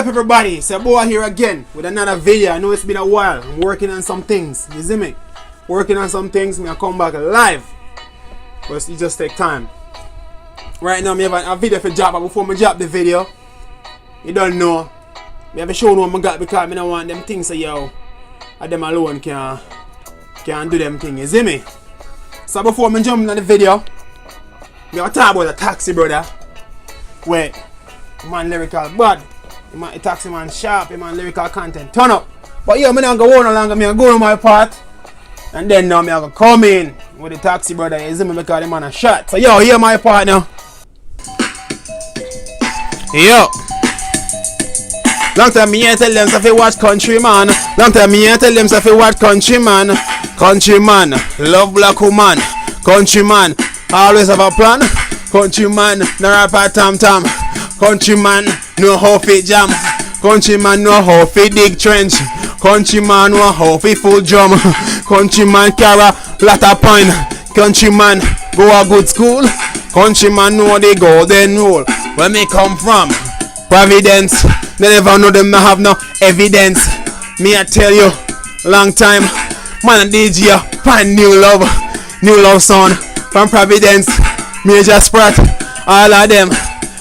up everybody, it's your boy here again with another video. I know it's been a while, I'm working on some things, you see me? Working on some things, I'm gonna come back live. But it just take time. Right now, I have a video for drop, but before I drop the video, you don't know, I have to show what I got because I don't want them things so yo, them alone can do them things, you see me? So before I jump into the video, I have to talk about the Taxi brother. Wait, man lyrical bad. The Taxi man sharp, man lyrical content turn up. But yeah, I'm not going to go no longer, I'm going to go on my part. And then now I'm going to come in with the Taxi brother, you see me, because the man a shot. So yo, hear my part now. Yo. Long time me ain't tell them if you watch Countryman. Long time me ain't tell them if you watch Countryman. Countryman, love black woman. Countryman, always have a plan. Countryman, no rap a tam tam. Countryman, know how fi jam. Countryman know how fi dig trench. Countryman know how fi full drum. Countryman carry lot of pine. Countryman go a good school. Countryman know the golden rule. Where me come from, Providence. They never know them not have no evidence. Me I tell you, long time. Man and DJ find new love sound from Providence. Major Sprat, all of them.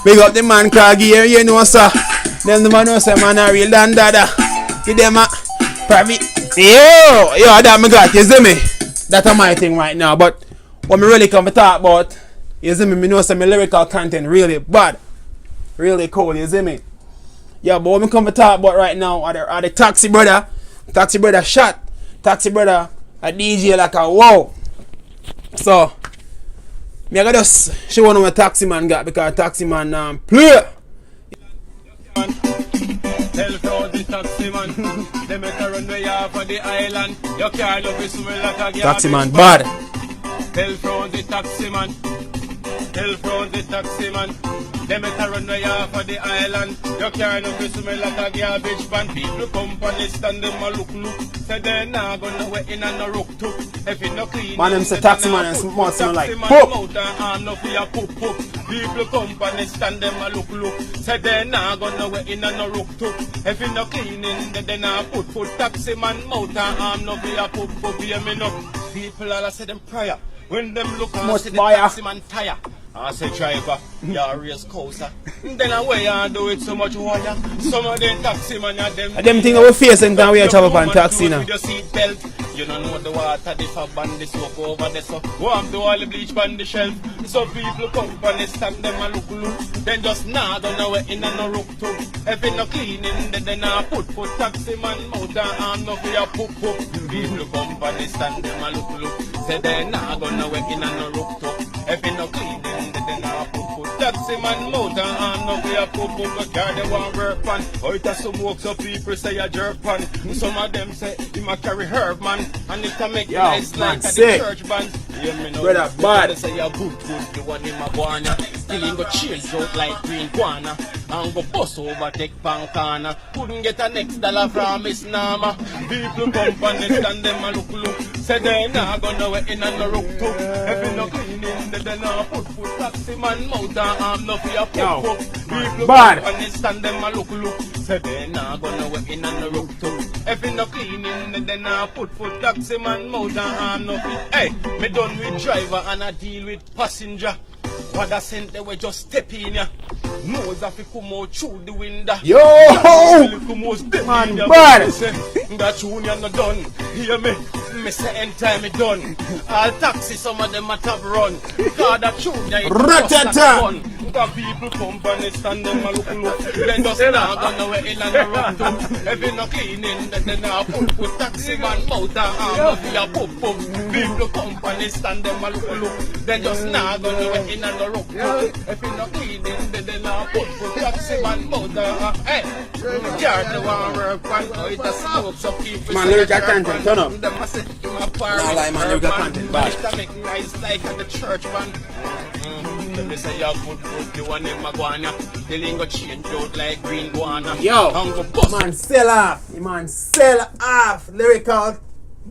Big up the man called here, you know sir. Them the man who say man a real dandada. Give them a private. Yo, that me got, you see me? That's my thing right now. But what me really come to talk about, you see me know some lyrical content really bad. Really cool, you see me? Yeah, but what me come to talk about right now are the Taxi brother. Taxi brother shot. Taxi brother a DJ like a wow. So me I gotta just show one of my Taxi man got because Taxi man play. Tell from the Taxi man, they make a runway off of the island. You can't love it like a Taxi man bad. Tell from the Taxi man, tell from the Taxi man, they make a runway off of the island. You can't love it like a garbage pan. People come and stand them a look. Say they not gonna wait in and a rook too. If it no clean, man them say Taxi man and smart smell like poop. People come and stand them a look. Say they not gonna wait in and a rook too. If it no cleaning, then they not put Taxi man mouth and arm no be a poop. Hear me no. People all say them prayer when them look and see the Taxi man tire. I say driver, you're race closer. Then away and do it so much wire. Some of them Taxi man are them thing we face and we travel on Taxi now. You don't know the water, the fab and the soap over there. So warm do all the bleach on the shelf. So people come and they stand them and look. Then just nod on the way in and no rook too. If it no cleaning, then they not put Taxi man mouth and arm no for your poop. People come and they stand them and look. Say they not gonna way in and no rook too. If it no cleaning, then I put Taxi man mouth and arm no for your poop. But carry the one work pan. Oh, it has some work so people say a jerk pan. Some of them say he might carry herb man. And it can make yo, nice man, like at sick. the church band. Yeah, me know. Brother, bad. They say you're good, the one in my guana. Still ain't go change out like green guana. And go bust over take pancana. Couldn't get a next dollar from Miss Nama. People come and they stand them and look. Say they not gonna wait in and no rook too. If you no cleaning, then they not put Taxi man mouth and arm no for your poop. People bad. come and they stand them and look. Say they not gonna wait in and no rook too. If you no cleaning, then I put Taxi man mouth and arm no fit. Hey, me done with driver and I deal with passenger. What I sent they were just step in ya. Nose of it come out through the window. Yo, man, bad. That tune you not done. Hear me? Me say end time it done. All Taxi some of them at have run. Cause that tune ya it fun. The people come and they stand them and look. Then just not gonna wait in and run to. If you no cleaning, then they not put Taxi man mouth and arm for your poop. People come and they stand them and look. Then just not gonna wait in and run to. If you no cleaning, then they not put Taxi man mouth and hey, carry the one work and it a smoke so people. Man, lyrical content, turn up. Them a say him a Nah, like man, lyrical content, bad. It make nice like at the church man. They say you're good, you want him a guana. They ain't go change out like green guana. Yo, man, sell off. Man, sell off. Lyrical.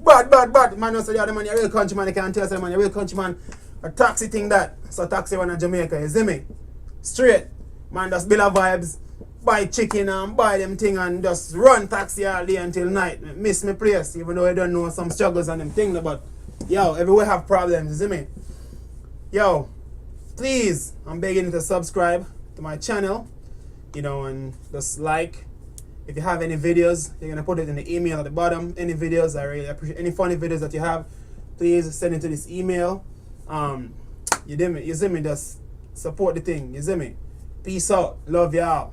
Bad. Man, no say the man, you're a real countryman. You can't tell us, man, you're a real countryman. A Taxi thing that. So Taxi one in Jamaica, you see me? Straight. Man, that's Billa vibes. buy chicken and buy them thing and just run taxi all day until night. Miss my place, even though I don't know some struggles and them things, but yo, everywhere have problems, you see me? Yo, please, I'm begging you to subscribe to my channel, you know, and just like. If you have any videos, you're gonna put it in the email at the bottom. Any videos, I really appreciate any funny videos that you have, please send it to this email. You see me, just support the thing, you see me? Peace out, love y'all.